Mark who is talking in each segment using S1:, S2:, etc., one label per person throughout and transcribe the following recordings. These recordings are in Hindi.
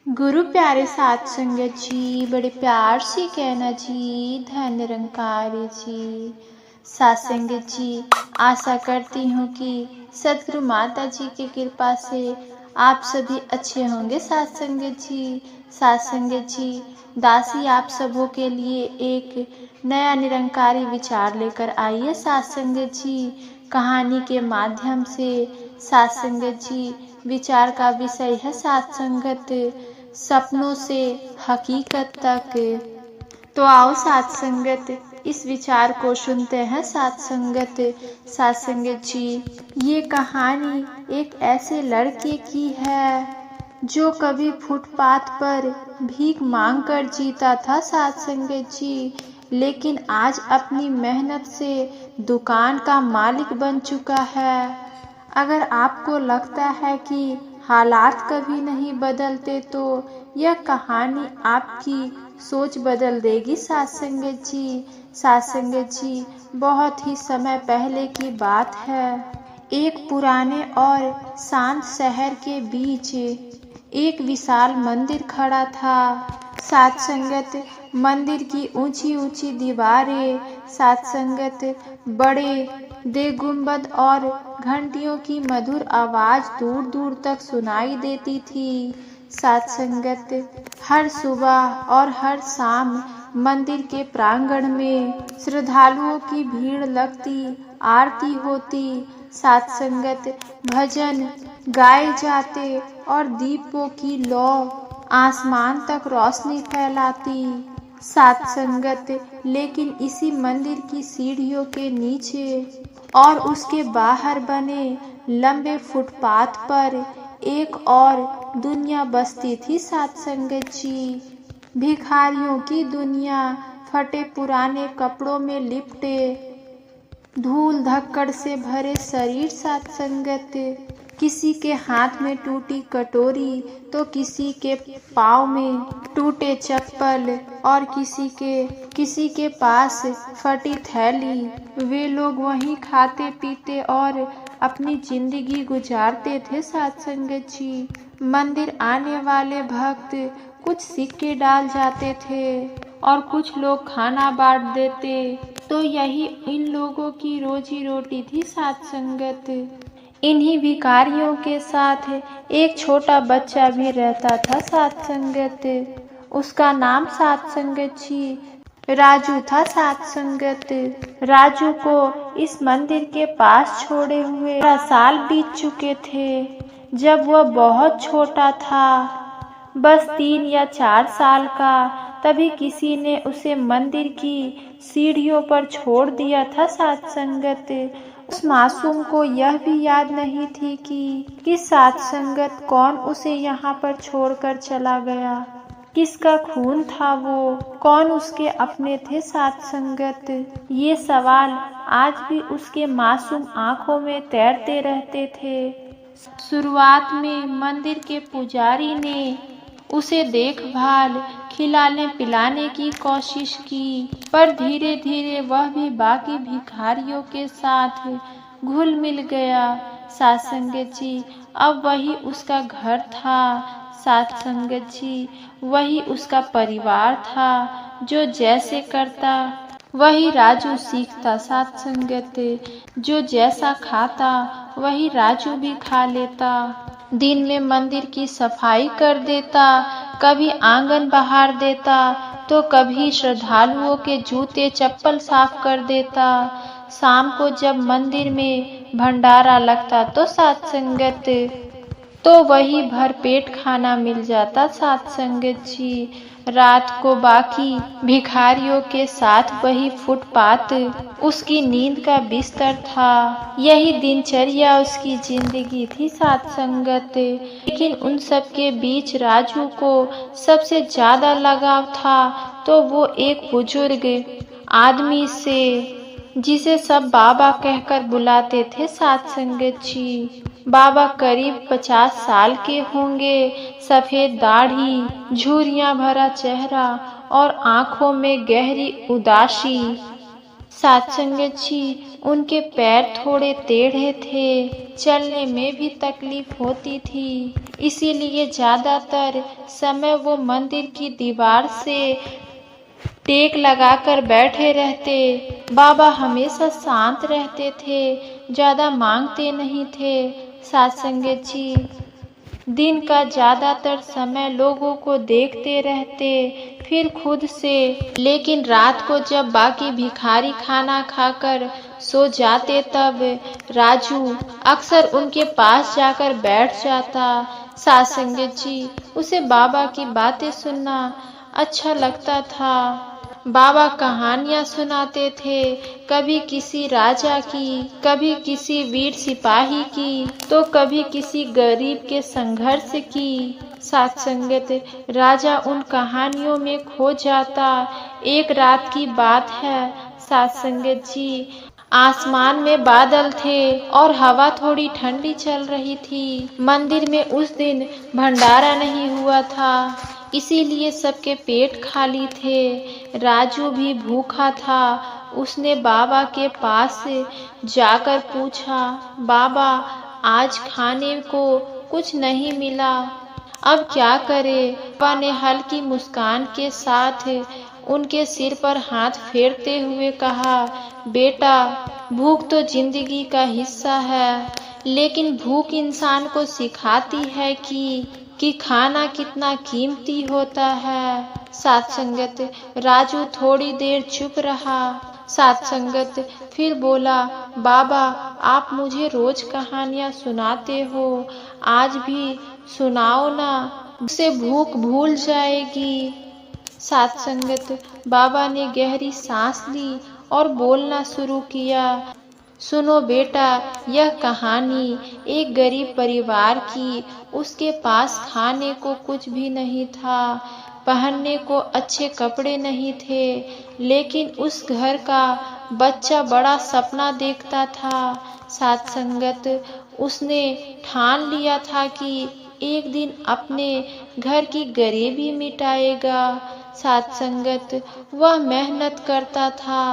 S1: गुरु प्यारे साध संगत जी, बड़े प्यार से कहना जी, धन निरंकारी जी। साध संगत जी, आशा करती हूँ कि सतगुरु माता जी की कृपा से आप सभी अच्छे होंगे। साध संगत जी, साध संगत जी, दासी आप सबों के लिए एक नया निरंकारी विचार लेकर आई है। साध संगत जी, कहानी के माध्यम से साध संगत जी, विचार का विषय है साध संगत, सपनों से हकीकत तक। तो आओ साध संगत, इस विचार को सुनते हैं। साध संगत, साध संगत जी, ये कहानी एक ऐसे लड़के की है जो कभी फुटपाथ पर भीख मांग कर जीता था। साध संगत जी, लेकिन आज अपनी मेहनत से दुकान का मालिक बन चुका है। अगर आपको लगता है कि हालात कभी नहीं बदलते तो यह कहानी आपकी सोच बदल देगी। साध संगत जी, साध संगत जी, बहुत ही समय पहले की बात है। एक पुराने और शांत शहर के बीच एक विशाल मंदिर खड़ा था। साध संगत, मंदिर की ऊंची ऊंची दीवारें, साध संगत, बड़े दे गुंबद और घंटियों की मधुर आवाज दूर दूर तक सुनाई देती थी। साध संगत, हर सुबह और हर शाम मंदिर के प्रांगण में श्रद्धालुओं की भीड़ लगती, आरती होती। साध संगत, भजन गाए जाते और दीपों की लौ आसमान तक रोशनी फैलाती। साध संगत, लेकिन इसी मंदिर की सीढ़ियों के नीचे और उसके बाहर बने लंबे फुटपाथ पर एक और दुनिया बसती थी। साध संगत जी, भिखारियों की दुनिया, फटे पुराने कपड़ों में लिपटे, धूल धक्कड़ से भरे शरीर। साध संगत, किसी के हाथ में टूटी कटोरी तो किसी के पाँव में टूटे चप्पल और किसी के पास फटी थैली। वे लोग वहीं खाते पीते और अपनी जिंदगी गुजारते थे। साध संगत जी, मंदिर आने वाले भक्त कुछ सिक्के डाल जाते थे और कुछ लोग खाना बांट देते, तो यही इन लोगों की रोजी रोटी थी। साध संगत, इन्हीं भिखारियों के साथ एक छोटा बच्चा भी रहता था। साध संगत, उसका नाम साध संगत जी राजू था। साध संगत, राजू को इस मंदिर के पास छोड़े हुए 12 साल बीत चुके थे। जब वह बहुत छोटा था, बस 3 या 4 साल का, तभी किसी ने उसे मंदिर की सीढ़ियों पर छोड़ दिया था। साध संगत, उस मासूम को यह भी याद नहीं थी कि साध संगत कौन उसे यहाँ पर छोड़कर चला गया, किसका खून था वो, कौन उसके अपने थे। साध संगत, ये सवाल आज भी उसके मासूम आंखों में तैरते रहते थे। शुरुआत में मंदिर के पुजारी ने उसे देखभाल, खिलाने पिलाने की कोशिश की, पर धीरे धीरे वह भी बाकी भिखारियों के साथ घुल मिल गया। साध संगत जी, अब वही उसका घर था। साध संगत जी, वही उसका परिवार था। जो जैसे करता वही राजू सीखता। साध संगत, जो जैसा खाता वही राजू भी खा लेता। दिन में मंदिर की सफाई कर देता, कभी आंगन बहार देता तो कभी श्रद्धालुओं के जूते चप्पल साफ कर देता। शाम को जब मंदिर में भंडारा लगता तो साध संगत, तो वही भरपेट खाना मिल जाता। साध संगत जी, रात को बाकी भिखारियों के साथ वही फुटपाथ उसकी नींद का बिस्तर था। यही दिनचर्या उसकी जिंदगी थी। साध संगत, लेकिन उन सब के बीच राजू को सबसे ज्यादा लगाव था तो वो एक बुजुर्ग आदमी से, जिसे सब बाबा कहकर बुलाते थे। साध संगत जी, बाबा करीब 50 साल के होंगे, सफेद दाढ़ी, झुर्रियां भरा चेहरा और आंखों में गहरी उदासी। साथ संगत जी, उनके पैर थोड़े टेढ़े थे, चलने में भी तकलीफ होती थी, इसीलिए ज्यादातर समय वो मंदिर की दीवार से टेक लगाकर बैठे रहते। बाबा हमेशा शांत रहते थे, ज्यादा मांगते नहीं थे। साथ संगत जी, दिन का ज्यादातर समय लोगों को देखते रहते, फिर खुद से, लेकिन रात को जब बाकी भिखारी खाना खाकर सो जाते तब राजू अक्सर उनके पास जाकर बैठ जाता। साथ संगत जी, उसे बाबा की बातें सुनना अच्छा लगता था। बाबा कहानियाँ सुनाते थे, कभी किसी राजा की, कभी किसी वीर सिपाही की, तो कभी किसी गरीब के संघर्ष की। साथ संगत, राजा उन कहानियों में खो जाता। एक रात की बात है साथ संगत जी, आसमान में बादल थे और हवा थोड़ी ठंडी चल रही थी। मंदिर में उस दिन भंडारा नहीं हुआ था, इसीलिए सबके पेट खाली थे। राजू भी भूखा था। उसने बाबा के पास जाकर पूछा, बाबा आज खाने को कुछ नहीं मिला, अब क्या करे? बाबा ने हल्की मुस्कान के साथ उनके सिर पर हाथ फेरते हुए कहा, बेटा भूख तो जिंदगी का हिस्सा है, लेकिन भूख इंसान को सिखाती है कि खाना कितना कीमती होता है। साथ संगत, राजू थोड़ी देर चुप रहा। साथ संगत फिर बोला, बाबा आप मुझे रोज कहानियाँ सुनाते हो, आज भी सुनाओ ना, उससे भूख भूल जाएगी। साथ संगत, बाबा ने गहरी सांस ली और बोलना शुरू किया, सुनो बेटा, यह कहानी एक गरीब परिवार की। उसके पास खाने को कुछ भी नहीं था, पहनने को अच्छे कपड़े नहीं थे, लेकिन उस घर का बच्चा बड़ा सपना देखता था। साथ संगत, उसने ठान लिया था कि एक दिन अपने घर की गरीबी मिटाएगा। साथ संगत, वह मेहनत करता था,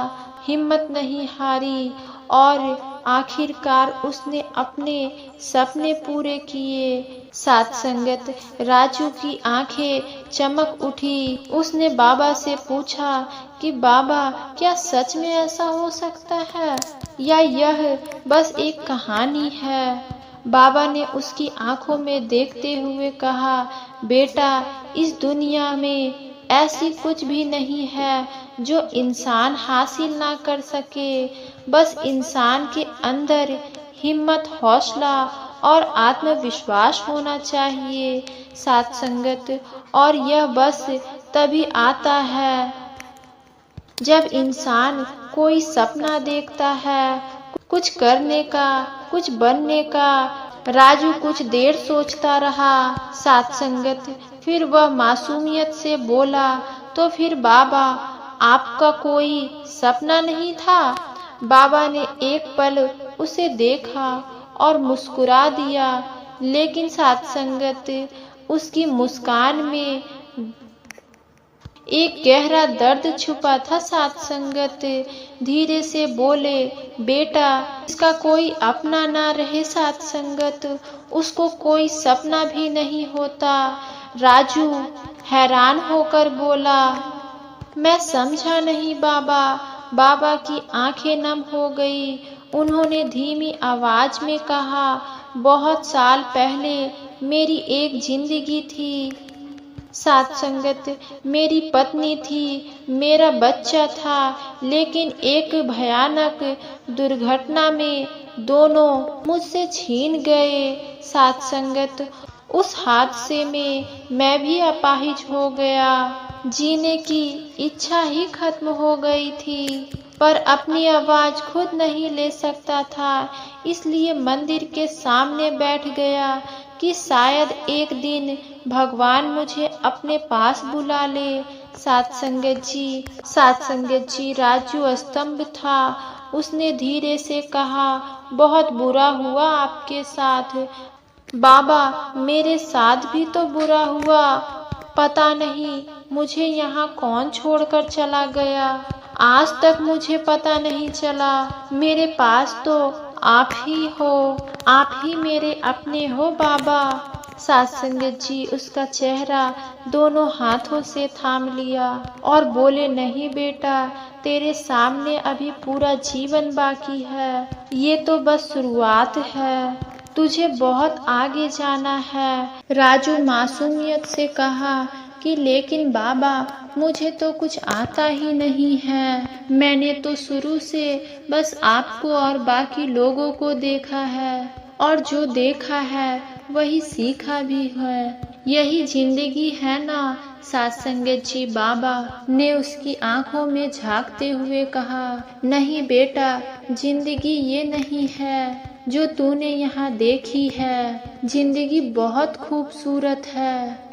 S1: हिम्मत नहीं हारी और आखिरकार उसने अपने सपने पूरे किए। साथ संगत, राजू की आंखें चमक उठी। उसने बाबा से पूछा कि बाबा क्या सच में ऐसा हो सकता है या यह बस एक कहानी है? बाबा ने उसकी आंखों में देखते हुए कहा, बेटा इस दुनिया में ऐसी कुछ भी नहीं है जो इंसान हासिल ना कर सके, बस इंसान के अंदर हिम्मत, हौसला और आत्मविश्वास होना चाहिए। साथ संगत, और यह बस तभी आता है जब इंसान कोई सपना देखता है, कुछ करने का, कुछ बनने का। राजू कुछ देर सोचता रहा। साथ संगत, फिर वह मासूमियत से बोला, तो फिर बाबा आपका कोई सपना नहीं था? बाबा ने एक पल उसे देखा और मुस्कुरा दिया, लेकिन साथ संगत, उसकी मुस्कान में एक गहरा दर्द छुपा था। साथ संगत धीरे से बोले, बेटा इसका कोई अपना ना रहे। साथ संगत, उसको कोई सपना भी नहीं होता। राजू हैरान होकर बोला, मैं समझा नहीं बाबा। बाबा की आंखें नम हो गई। उन्होंने धीमी आवाज में कहा, बहुत साल पहले मेरी एक जिंदगी थी। साथ संगत, मेरी पत्नी थी, मेरा बच्चा था, लेकिन एक भयानक दुर्घटना में दोनों मुझसे छीन गए। साथ संगत, उस हादसे में मैं भी अपाहिज हो गया। जीने की इच्छा ही खत्म हो गई थी, पर अपनी आवाज खुद नहीं ले सकता था, इसलिए मंदिर के सामने बैठ गया कि शायद एक दिन भगवान मुझे अपने पास बुला ले। साथ संगत जी, राजू स्तंभ था। उसने धीरे से कहा, बहुत बुरा हुआ आपके साथ। बाबा मेरे साथ भी तो बुरा हुआ, पता नहीं मुझे यहाँ कौन छोड़कर चला गया। आज तक मुझे पता नहीं चला। मेरे पास तो आप ही हो, आप ही मेरे अपने हो बाबा। सत्संगत जी उसका चेहरा दोनों हाथों से थाम लिया और बोले, नहीं बेटा, तेरे सामने अभी पूरा जीवन बाकी है। ये तो बस शुरुआत है, तुझे बहुत आगे जाना है। राजू मासूमियत से कहा कि लेकिन बाबा, मुझे तो कुछ आता ही नहीं है। मैंने तो शुरू से बस आपको और बाकी लोगों को देखा है, और जो देखा है वही सीखा भी है। यही जिंदगी है ना? सत्संगत जी बाबा ने उसकी आंखों में झांकते हुए कहा, नहीं बेटा, जिंदगी ये नहीं है जो तूने यहाँ देखी है। जिंदगी बहुत खूबसूरत है।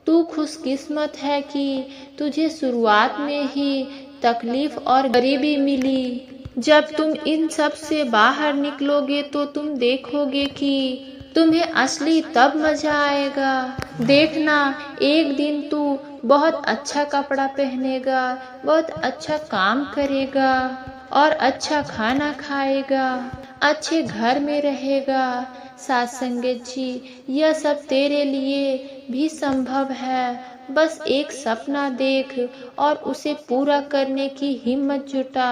S1: तू खुशकिस्मत है कि तुझे शुरुआत में ही तकलीफ और गरीबी मिली। जब तुम इन सब से बाहर निकलोगे तो तुम देखोगे कि तुम्हें असली तब मजा आएगा। देखना, एक दिन तू बहुत अच्छा कपड़ा पहनेगा, बहुत अच्छा काम करेगा और अच्छा खाना खाएगा, अच्छे घर में रहेगा। सत्संगत जी, यह सब तेरे लिए भी संभव है। बस एक सपना देख और उसे पूरा करने की हिम्मत जुटा।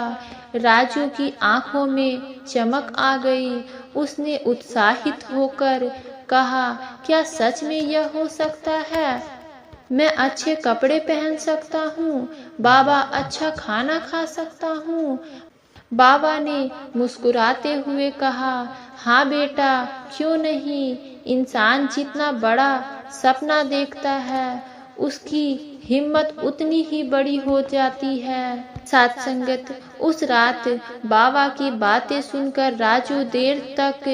S1: राजू की आंखों में चमक आ गई। उसने उत्साहित होकर कहा, क्या सच में यह हो सकता है? मैं अच्छे कपड़े पहन सकता हूँ, बाबा, अच्छा खाना खा सकता हूँ। बाबा ने मुस्कुराते हुए कहा, हाँ बेटा, क्यों नहीं। इंसान जितना बड़ा सपना देखता है, उसकी हिम्मत उतनी ही बड़ी हो जाती है। सत्संगत उस रात बाबा की बातें सुनकर राजू देर तक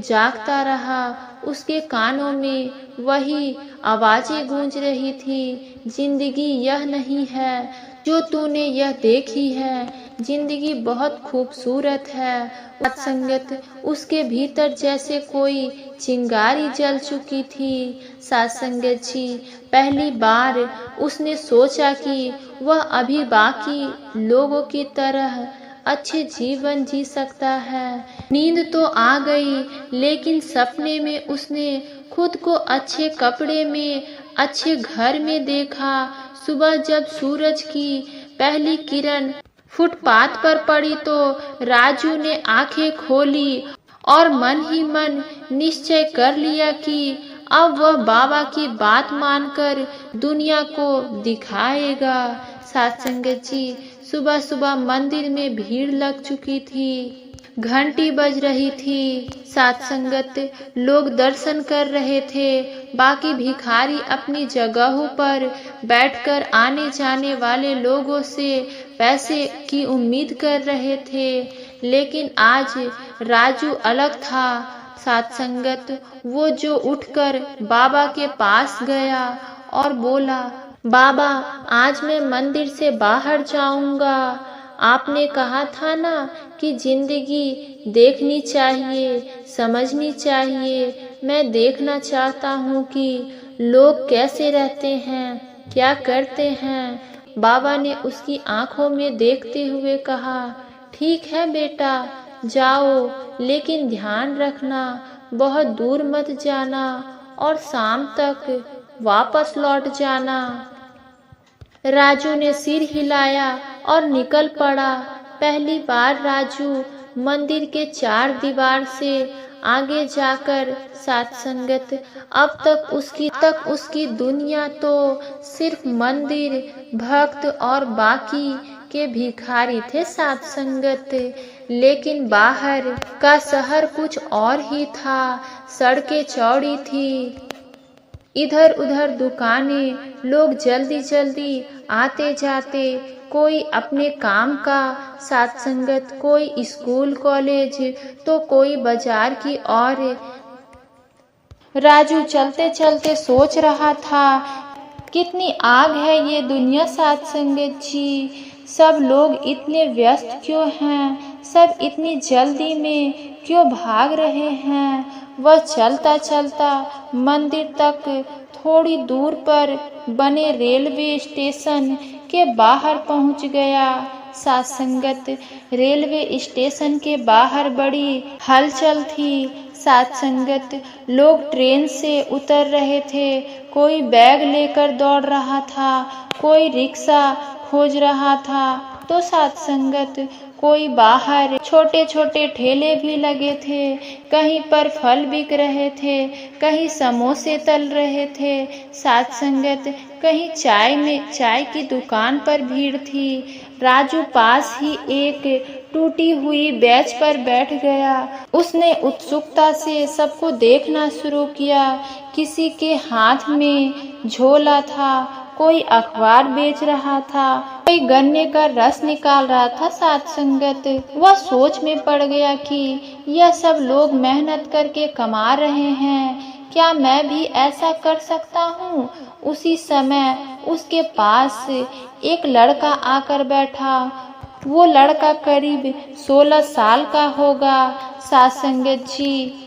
S1: जागता रहा। उसके कानों में वही आवाजें गूंज रही थी, जिंदगी यह नहीं है जो तूने यह देखी है। जिंदगी बहुत खूबसूरत है। सत्संगत उसके भीतर जैसे कोई चिंगारी जल चुकी थी। सत्संगत जी, पहली बार उसने सोचा कि वह अभी बाकी लोगों की तरह अच्छे जीवन जी सकता है। नींद तो आ गई, लेकिन सपने में उसने खुद को अच्छे कपड़े में, अच्छे घर में देखा। सुबह जब सूरज की पहली किरण फुटपाथ पर पड़ी तो राजू ने आंखें खोली और मन ही मन निश्चय कर लिया कि अब वह बाबा की बात मानकर दुनिया को दिखाएगा। सत्संगत जी, सुबह सुबह मंदिर में भीड़ लग चुकी थी। घंटी बज रही थी। सत्संगत लोग दर्शन कर रहे थे। बाकी भिखारी अपनी जगहों पर बैठकर आने जाने वाले लोगों से पैसे की उम्मीद कर रहे थे। लेकिन आज राजू अलग था। सत्संगत वो जो उठकर बाबा के पास गया और बोला, बाबा, आज मैं मंदिर से बाहर जाऊंगा। आपने कहा था ना कि जिंदगी देखनी चाहिए, समझनी चाहिए। मैं देखना चाहता हूँ कि लोग कैसे रहते हैं, क्या करते हैं। बाबा ने उसकी आंखों में देखते हुए कहा, ठीक है बेटा, जाओ, लेकिन ध्यान रखना, बहुत दूर मत जाना और शाम तक वापस लौट जाना। राजू ने सिर हिलाया और निकल पड़ा। पहली बार राजू मंदिर के चार दीवार से आगे जाकर सत्संगत अब तक उसकी दुनिया तो सिर्फ मंदिर, भक्त और बाकी के भिखारी थे। सत्संगत, लेकिन बाहर का शहर कुछ और ही था। सड़कें चौड़ी थी, इधर उधर दुकानें, लोग जल्दी जल्दी आते जाते, कोई अपने काम का सत्संगत, कोई स्कूल कॉलेज तो कोई बाजार की ओर। राजू चलते चलते सोच रहा था, कितनी आग है ये दुनिया। सत्संगत जी, सब लोग इतने व्यस्त क्यों हैं, सब इतनी जल्दी में क्यों भाग रहे हैं। वह चलता चलता मंदिर तक थोड़ी दूर पर बने रेलवे स्टेशन के बाहर पहुंच गया। साथ संगत रेलवे स्टेशन के बाहर बड़ी हलचल थी। साथ संगत लोग ट्रेन से उतर रहे थे, कोई बैग लेकर दौड़ रहा था, कोई रिक्शा खोज रहा था, तो साथ संगत कोई बाहर छोटे छोटे ठेले भी लगे थे। कहीं पर फल बिक रहे थे, कहीं समोसे तल रहे थे। साथ संगत कहीं चाय की दुकान पर भीड़ थी। राजू पास ही एक टूटी हुई बेंच पर बैठ गया। उसने उत्सुकता से सबको देखना शुरू किया। किसी के हाथ में झोला था, कोई अखबार बेच रहा था, कोई गन्ने का रस निकाल रहा था। साथ संगत वह सोच में पड़ गया कि यह सब लोग मेहनत करके कमा रहे हैं, क्या मैं भी ऐसा कर सकता हूँ? उसी समय उसके पास एक लड़का आकर बैठा। वो लड़का करीब 16 साल का होगा। साथ संगत जी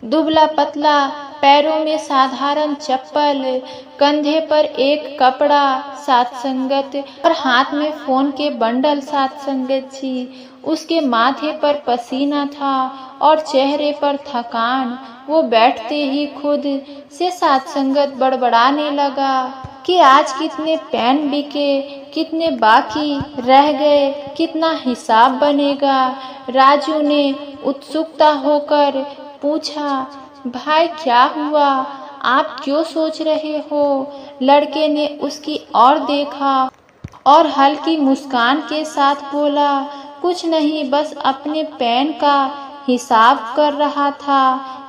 S1: दुबला पतला, पैरों में साधारण चप्पल, कंधे पर एक कपड़ा। साथ संगत और हाथ में फोन के बंडल। साथ संगत जी उसके माथे पर पसीना था और चेहरे पर थकान। वो बैठते ही खुद से साथ संगत बड़बड़ाने लगा कि आज कितने पेन बिके, कितने बाकी रह गए, कितना हिसाब बनेगा। राजू ने उत्सुकता होकर पूछा, भाई क्या हुआ, आप क्यों सोच रहे हो? लड़के ने उसकी ओर देखा और हल्की मुस्कान के साथ बोला, कुछ नहीं, बस अपने पेन का हिसाब कर रहा था,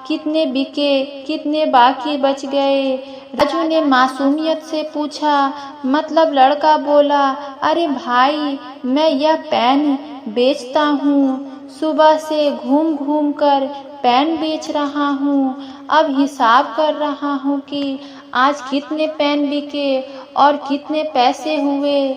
S1: कितने बिके, कितने बाकी बच गए। राजू ने मासूमियत से पूछा, मतलब? लड़का बोला, अरे भाई, मैं यह पेन बेचता हूँ, सुबह से घूम घूम कर पेन बेच रहा हूँ। अब हिसाब कर रहा हूँ कि आज कितने पेन बिके और कितने पैसे हुए।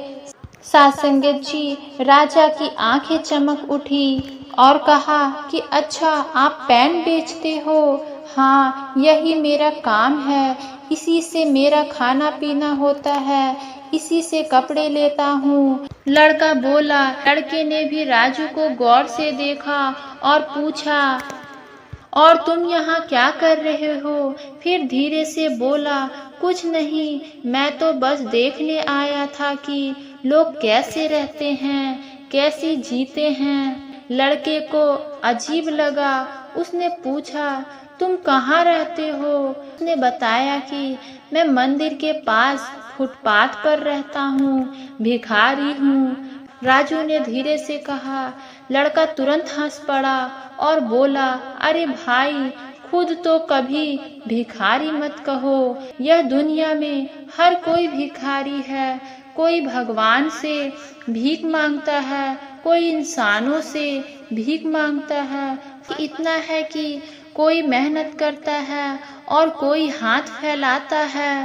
S1: साथ संगत जी राजा की आंखें चमक उठी और कहा कि अच्छा, आप पेन बेचते हो? हाँ, यही मेरा काम है, इसी से मेरा खाना पीना होता है, इसी से कपड़े लेता हूँ। लड़का बोला। लड़के ने भी राजू को गौर से देखा और पूछा, और तुम यहाँ क्या कर रहे हो? फिर धीरे से बोला, कुछ नहीं, मैं तो बस देखने आया था कि लोग कैसे रहते हैं, कैसे जीते हैं। लड़के को अजीब लगा। उसने पूछा, तुम कहाँ रहते हो? उसने बताया कि मैं मंदिर के पास फुटपाथ पर रहता हूँ, भिखारी हूँ। राजू ने धीरे से कहा। लड़का तुरंत हंस पड़ा और बोला, अरे भाई, खुद तो कभी भिखारी मत कहो। यह दुनिया में हर कोई भिखारी है। कोई भगवान से भीख मांगता है, कोई इंसानों से भीख मांगता है। इतना है कि कोई मेहनत करता है और कोई हाथ फैलाता है।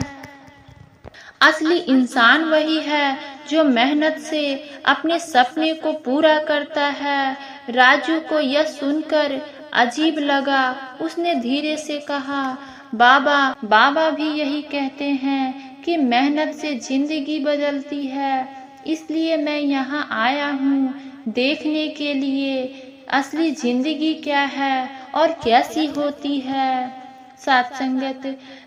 S1: असली इंसान वही है जो मेहनत से अपने सपने को पूरा करता है। राजू को यह सुनकर अजीब लगा। उसने धीरे से कहा, बाबा भी यही कहते हैं कि मेहनत से जिंदगी बदलती है। इसलिए मैं यहाँ आया हूँ देखने के लिए असली जिंदगी क्या है और कैसी होती है। साथ संगत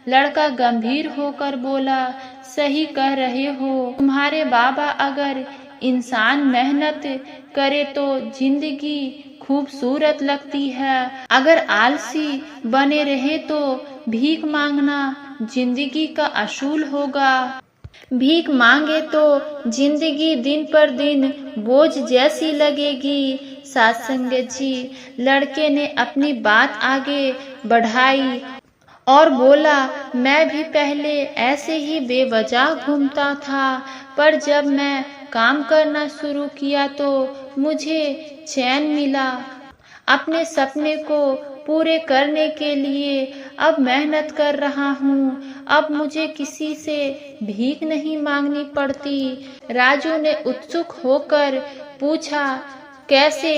S1: लड़का गंभीर होकर बोला, सही कह रहे हो, तुम्हारे बाबा। अगर इंसान मेहनत करे तो जिंदगी खूबसूरत लगती है। अगर आलसी बने रहे तो भीख मांगना जिंदगी का असूल होगा। भीख मांगे तो जिंदगी दिन पर दिन बोझ जैसी लगेगी। साथ संगत जी लड़के ने अपनी बात आगे बढ़ाई और बोला, मैं भी पहले ऐसे ही बेवजह घूमता था, पर जब मैं काम करना शुरू किया तो मुझे चैन मिला। अपने सपने को पूरे करने के लिए अब मेहनत कर रहा हूँ। अब मुझे किसी से भीख नहीं मांगनी पड़ती। राजू ने उत्सुक होकर पूछा, कैसे?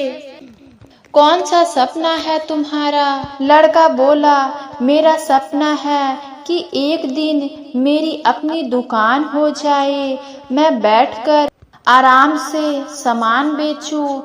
S1: कौन सा सपना है तुम्हारा? लड़का बोला, मेरा सपना है कि एक दिन मेरी अपनी दुकान हो जाए। मैं बैठकर आराम से सामान बेचूं,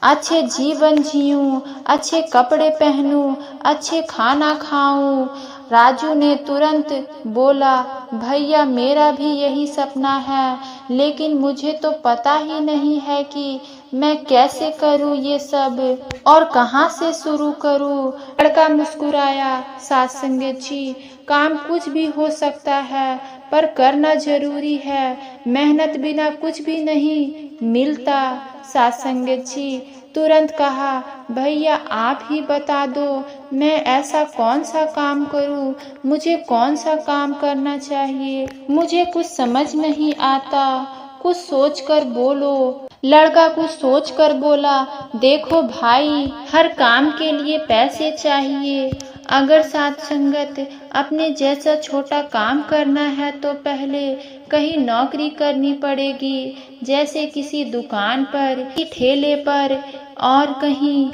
S1: अच्छे जीवन जीऊं, अच्छे कपड़े पहनूं, अच्छे खाना खाऊं। राजू ने तुरंत बोला, भैया मेरा भी यही सपना है, लेकिन मुझे तो पता ही नहीं है कि मैं कैसे करूं ये सब और कहां से शुरू करूं। लड़का मुस्कुराया, साथ संगत जी, काम कुछ भी हो सकता है पर करना जरूरी है, मेहनत बिना कुछ भी नहीं मिलता। साथ संगत जी तुरंत कहा, भैया आप ही बता दो, मैं ऐसा कौन सा काम करूं, मुझे कौन सा काम करना चाहिए, मुझे कुछ समझ नहीं आता, कुछ सोच कर बोलो। लड़का कुछ सोच कर बोला, देखो भाई, हर काम के लिए पैसे चाहिए। अगर साथ संगत अपने जैसा छोटा काम करना है तो पहले कहीं नौकरी करनी पड़ेगी, जैसे किसी दुकान पर, ठेले पर और कहीं।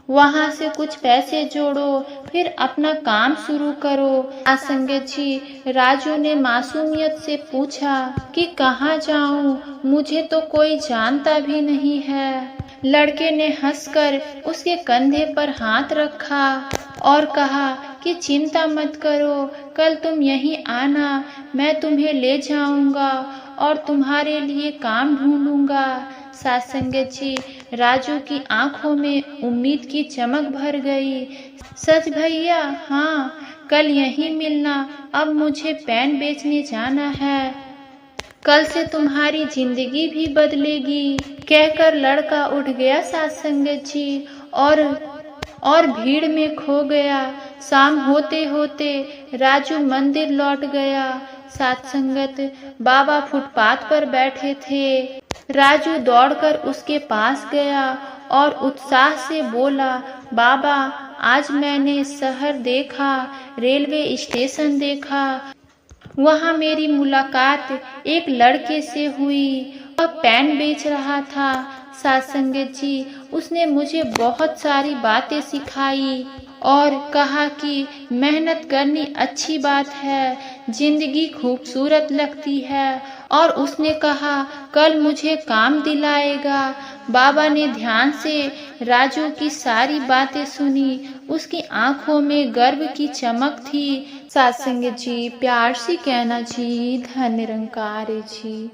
S1: वहां से कुछ पैसे जोड़ो, फिर अपना काम शुरू करो। संगत जी, राजू ने मासूमियत से पूछा कि कहाँ जाऊं, मुझे तो कोई जानता भी नहीं है। लड़के ने हंसकर उसके कंधे पर हाथ रखा और कहा कि चिंता मत करो, कल तुम यहीं आना, मैं तुम्हें ले जाऊंगा और तुम्हारे लिए काम ढूंढूंगा। साथ संगत जी, राजू की आंखों में उम्मीद की चमक भर गई। सच भैया? हाँ, कल यहीं मिलना, अब मुझे पेन बेचने जाना है, कल से तुम्हारी जिंदगी भी बदलेगी। कहकर लड़का उठ गया साथ संगत जी और भीड़ में खो गया। शाम होते होते राजू मंदिर लौट गया। साथ संगत, बाबा फुटपाथ पर बैठे थे। राजू दौड़कर उसके पास गया और उत्साह से बोला, बाबा आज मैंने शहर देखा, रेलवे स्टेशन देखा, वहाँ मेरी मुलाकात एक लड़के से हुई, वह पेन बेच रहा था। साथ संगत जी, उसने मुझे बहुत सारी बातें सिखाई और कहा कि मेहनत करनी अच्छी बात है, जिंदगी खूबसूरत लगती है, और उसने कहा कल मुझे काम दिलाएगा। बाबा ने ध्यान से राजू की सारी बातें सुनी, उसकी आंखों में गर्व की चमक थी। साथ संगत जी, प्यार से कहना जी, धन्य निरंकार जी।